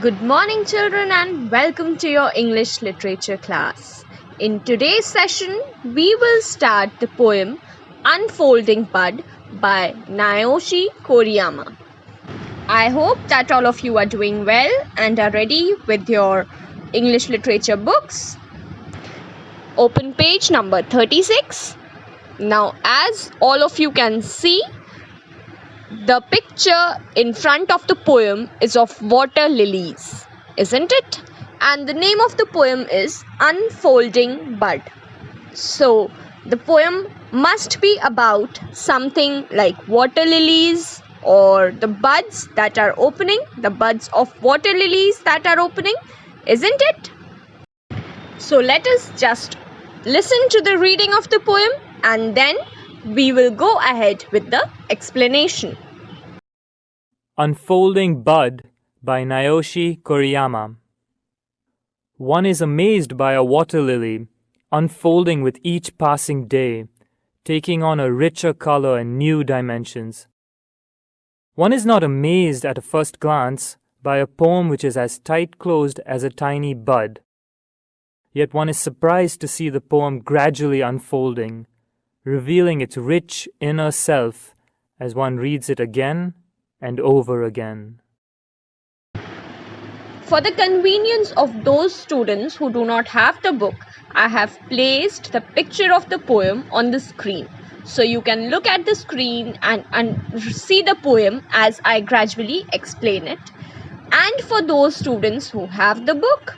Good morning, children, and welcome to your English literature class. In today's session, we will start the poem Unfolding Bud by Naoshi Koriyama. I hope that all of you are doing well and are ready with your English literature books. Open page number 36. Now, as all of you can see, the picture in front of the poem is of water lilies, isn't it? And the name of the poem is Unfolding Bud. So, the poem must be about something like water lilies or the buds that are opening, the buds of water lilies that are opening, isn't it? So, let us just listen to the reading of the poem and then we will go ahead with the explanation. Unfolding Bud by Naoshi Koriyama. One is amazed by a water lily, unfolding with each passing day, taking on a richer color and new dimensions. One is not amazed at a first glance by a poem which is as tight-closed as a tiny bud. Yet one is surprised to see the poem gradually unfolding, revealing its rich inner self as one reads it again and over again. For the convenience of those students who do not have the book, I have placed the picture of the poem on the screen. So you can look at the screen and see the poem as I gradually explain it. And for those students who have the book,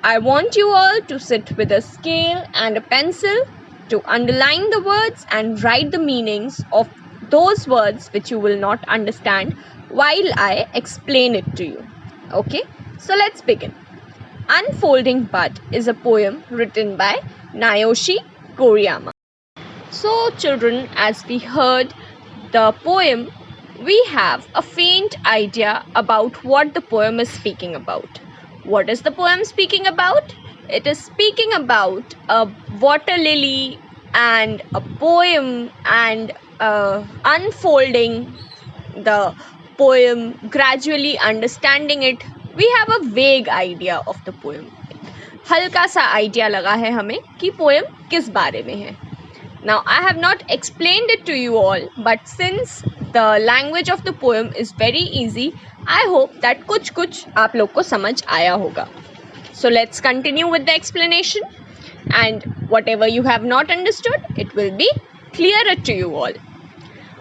I want you all to sit with a scale and a pencil to underline the words and write the meanings of those words which you will not understand while I explain it to you. Okay? So let's begin. Unfolding Bud is a poem written by Naoshi Koriyama. So children, as we heard the poem, we have a faint idea about what the poem is speaking about. What is the poem speaking about? It is speaking about a water lily and a poem and unfolding the poem, gradually understanding it. We have a vague idea of the poem. हल्का सा idea लगा है हमें कि poem किस बारे में है. Now I have not explained it to you all, but since the language of the poem is very easy, I hope that कुछ आप लोग को समझ आया होगा. So let's continue with the explanation, and whatever you have not understood, it will be clearer to you all.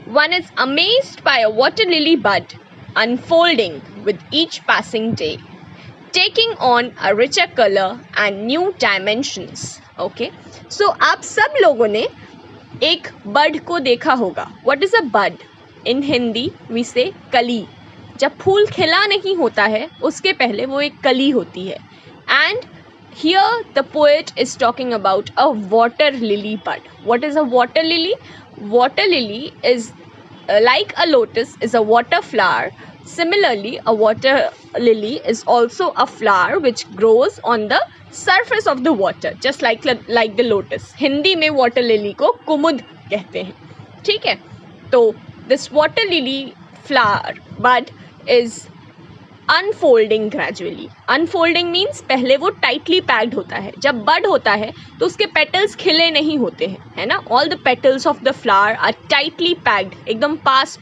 One is amazed by a water lily bud unfolding with each passing day, taking on a richer color and new dimensions. Okay, so आप सब लोगों ने एक बड को देखा होगा. What is a bud? In Hindi we say कली. जब फूल खिला नहीं होता है उसके पहले वो एक कली होती है. And here the poet is talking about a water lily bud. What is a water lily? Water lily is like a lotus is a water flower. Similarly, a water lily is also a flower which grows on the surface of the water, just like the lotus. Hindi में water lily को कुमुद कहते हैं. ठीक है, तो this water lily flower bud is unfolding gradually. Unfolding means पहले वो tightly packed होता है. जब bud होता है तो उसके petals खिले नहीं होते हैं, है ना? All the petals of the flower are tightly packed, एकदम पास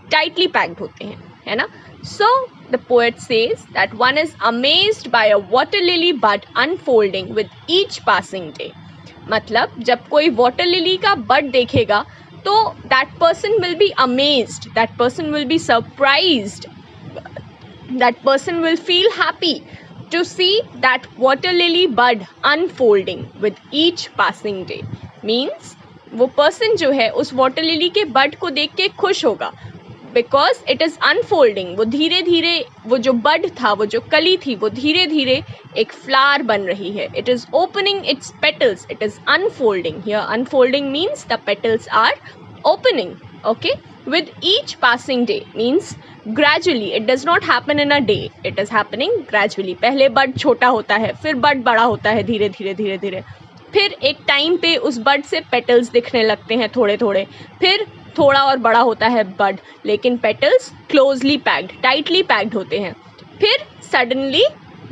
tightly packed होते हैं, है ना? So the poet says that one is amazed by a water lily bud unfolding with each passing day. मतलब जब कोई water lily का bud देखेगा तो that person will be amazed, that person will be surprised, that person will feel happy to see that water lily bud unfolding with each passing day. Means वो person जो है उस water lily के bud को देख के खुश होगा, because it is unfolding. वो धीरे धीरे वो जो bud था, वो जो कली थी, वो धीरे धीरे एक flower बन रही है. It is opening its petals. It is unfolding. Here unfolding means the petals are opening. Okay, with each passing day means gradually. It does not happen in a day. It is happening gradually. पहले bud छोटा होता है, फिर bud बड़ा होता है धीरे धीरे. फिर एक टाइम पे उस बड से पेटल्स दिखने लगते हैं थोड़े थोड़े, फिर थोड़ा और बड़ा होता है बड, लेकिन petals closely packed, tightly packed होते हैं. फिर सडनली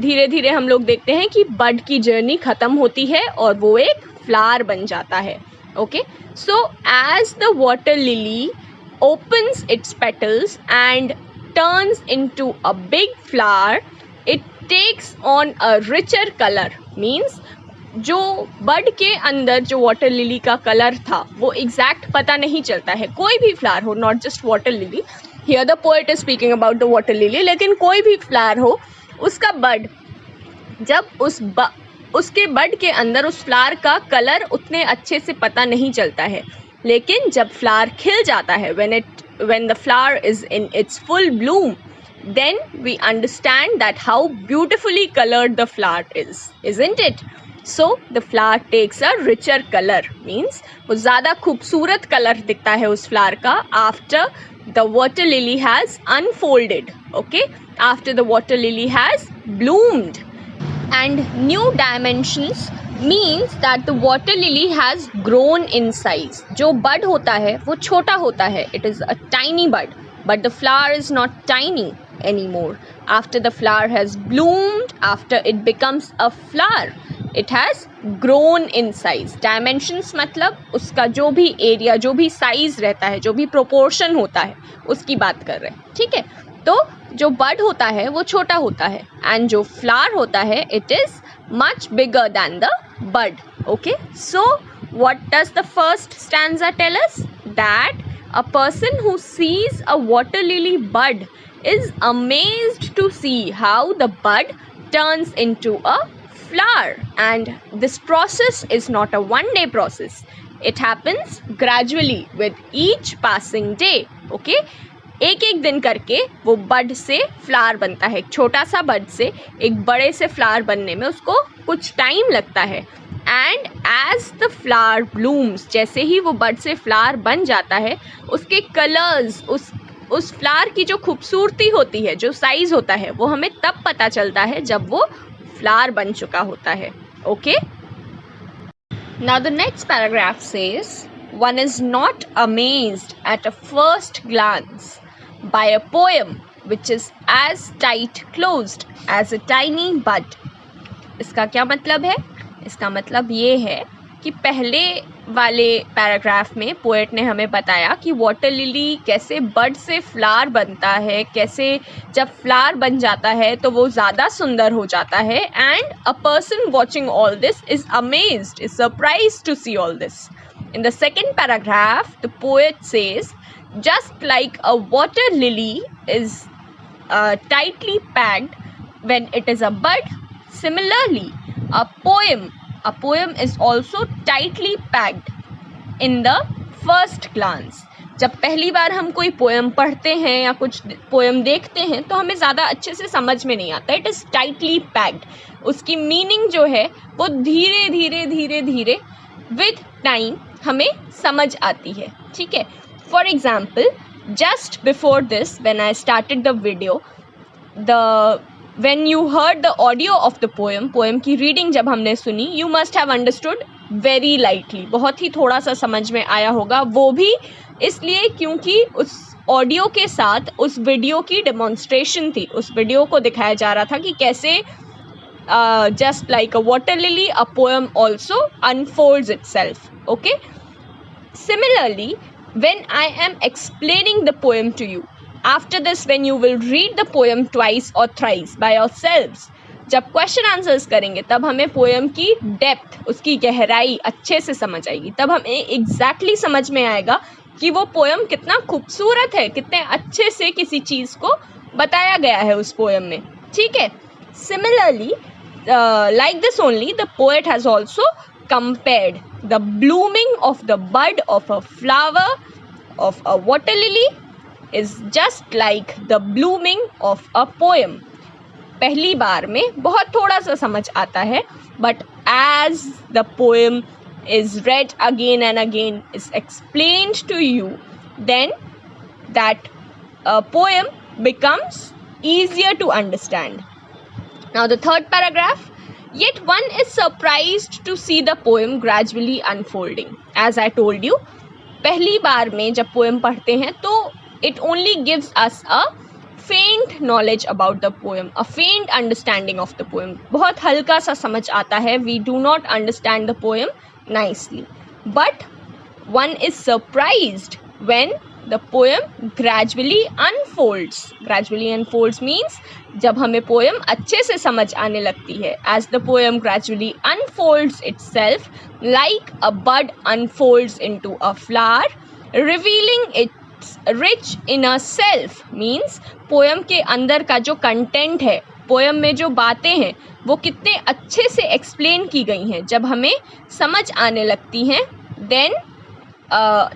धीरे धीरे हम लोग देखते हैं कि बड की जर्नी खत्म होती है और वो एक फ्लावर बन जाता है. Okay, so as the water lily opens its petals and turns into a big flower, it takes on a richer color. Means जो बड के अंदर जो वाटर लिली का कलर था वो एग्जैक्ट पता नहीं चलता है. कोई भी फ्लावर हो, not just water lily, here the poet is speaking about the water lily, लेकिन कोई भी फ्लावर हो, उसका बड जब उसके बड के अंदर उस फ्लावर का कलर उतने अच्छे से पता नहीं चलता है. लेकिन जब फ्लावर खिल जाता है, when the flower is in its full bloom, then we understand that how beautifully colored the flower is, isn't it? So the flower takes a richer color, means वो ज़्यादा खूबसूरत कलर दिखता है उस फ्लावर का after the water lily has unfolded, okay, after the water lily has bloomed. And new dimensions means that the water lily has grown in size. जो bud होता है वो छोटा होता है, it is a tiny bud, but the flower is not tiny anymore. After the flower has bloomed, after it becomes a flower, it has grown in size. Dimensions मतलब उसका जो भी एरिया, जो भी साइज रहता है, जो भी प्रोपोर्शन होता है, उसकी बात कर रहे हैं. ठीक है, तो जो बड होता है वो छोटा होता है एंड जो फ्लावर होता है it is much bigger than the bud. Okay, so what does the first stanza tell us? That a person who sees a water lily bud is amazed to see how the bud turns into a flower, and this process is not a one day process. It happens gradually with each passing day. Okay, एक एक दिन करके वो बड से flower बनता है. एक छोटा सा बड से एक बड़े से फ्लावर बनने में उसको कुछ टाइम लगता है. And as the flower blooms, जैसे ही वो बड से फ्लावर बन जाता है, उसके कलर्स, उस फ्लावर की जो खूबसूरती होती है, जो साइज होता है, वो हमें तब पता चलता है जब वो फ्लावर बन चुका होता है. Okay, now the next paragraph says, one is not amazed at a first glance by a poem which is as tight closed as a tiny bud. इसका क्या मतलब है? इसका मतलब ये है कि पहले वाले पैराग्राफ में पोएट ने हमें बताया कि वाटर लिली कैसे बड से फ्लावर बनता है, कैसे जब फ्लावर बन जाता है तो वो ज़्यादा सुंदर हो जाता है. And a person watching all this is amazed, is surprised to see all this. In the second paragraph, the poet says, just like a water lily is tightly packed when it is a bud, similarly, a poem is also tightly packed in the first glance. जब पहली बार हम कोई poem पढ़ते हैं या कुछ poem देखते हैं तो हमें ज़्यादा अच्छे से समझ में नहीं आता. It is tightly packed. उसकी मीनिंग जो है वो धीरे धीरे धीरे धीरे विद टाइम हमें समझ आती है. ठीक है, for example, just before this when I started the video, when you heard the audio of the poem की रीडिंग जब हमने सुनी, you must have understood very lightly. बहुत ही थोड़ा सा समझ में आया होगा. वो भी इसलिए क्योंकि उस ऑडियो के साथ उस वीडियो की डेमोन्स्ट्रेशन थी. उस वीडियो को दिखाया जा रहा था कि कैसे just like a water lily, a poem also unfolds itself. Okay, similarly, when I am explaining the poem to you, after this when you will read the poem twice or thrice by yourselves, जब question answers करेंगे तब हमें poem की depth, उसकी गहराई अच्छे से समझ आएगी. तब हमें एग्जैक्टली समझ में आएगा कि वो पोएम कितना खूबसूरत है, कितने अच्छे से किसी चीज़ को बताया गया है उस पोएम में. ठीक है, similarly like this only, the poet has also compared the blooming of the bud of a flower of a water lily is just like the blooming of a poem. पहली बार में बहुत थोड़ा सा समझ आता है, but as the poem is read again and again, is explained to you, then that poem becomes easier to understand. Now the third paragraph, yet one is surprised to see the poem gradually unfolding. As I told you, पहली बार में जब poem पढ़ते हैं तो it only gives us a faint knowledge about the poem, a faint understanding of the poem. बहुत हल्का सा समझ आता है. We do not understand the poem nicely. But one is surprised when the poem gradually unfolds. Gradually unfolds means जब हमें poem अच्छे से समझ आने लगती है. As the poem gradually unfolds itself like a bud unfolds into a flower, revealing its rich inner self. Means poem के अंदर का जो content है, poem में जो बातें हैं, वो कितने अच्छे से explain की गई हैं. जब हमें समझ आने लगती हैं, then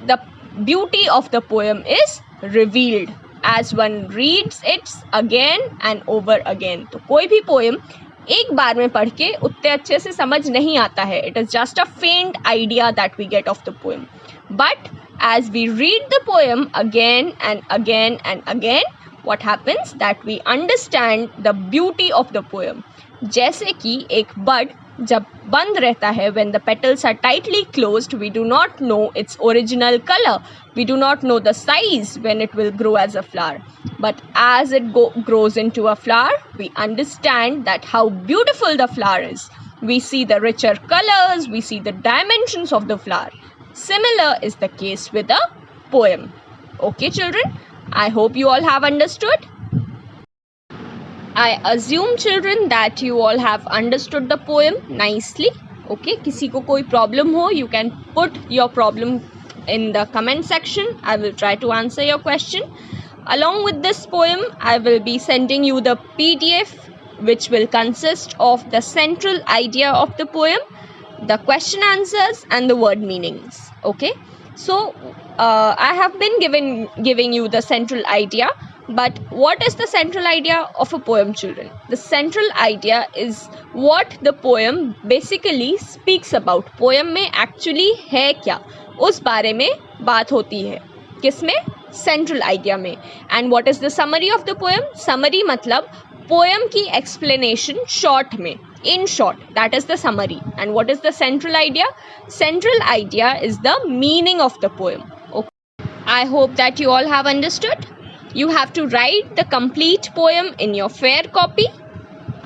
the beauty of the poem is revealed as one reads it again and over again. तो कोई भी poem एक बार में पढ़ के उतने अच्छे से समझ नहीं आता है. It is just a faint idea that we get of the poem. But as we read the poem again and again and again, what happens that we understand the beauty of the poem. जैसे कि एक bud जब बंद रहता है, when the petals are tightly closed, we do not know its original color. We do not know the size when it will grow as a flower. But as it grows into a flower, we understand that how beautiful the flower is. We see the richer colors, we see the dimensions of the flower. Similar is the case with a poem. Okay, children? I hope you all have understood. I assume, children, that you all have understood the poem nicely. Okay, किसी को कोई problem हो, you can put your problem in the comment section. I will try to answer your question. Along with this poem, I will be sending you the PDF, which will consist of the central idea of the poem, the question answers, and the word meanings. Okay, so I have been giving you the central idea. But what is the central idea of a poem, children? The central idea is what the poem basically speaks about. Poem में actually है क्या, उस बारे में बात होती है. किसमें? Central idea में. And what is the summary of the poem? Summary मतलब poem की explanation short में. In short, that is the summary. And what is the central idea? Central idea is the meaning of the poem. Okay. I hope that you all have understood. You have to write the complete poem in your fair copy,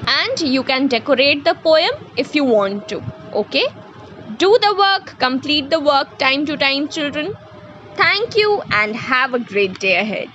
and you can decorate the poem if you want to. Okay? Do the work, complete the work time to time, children. Thank you and have a great day ahead.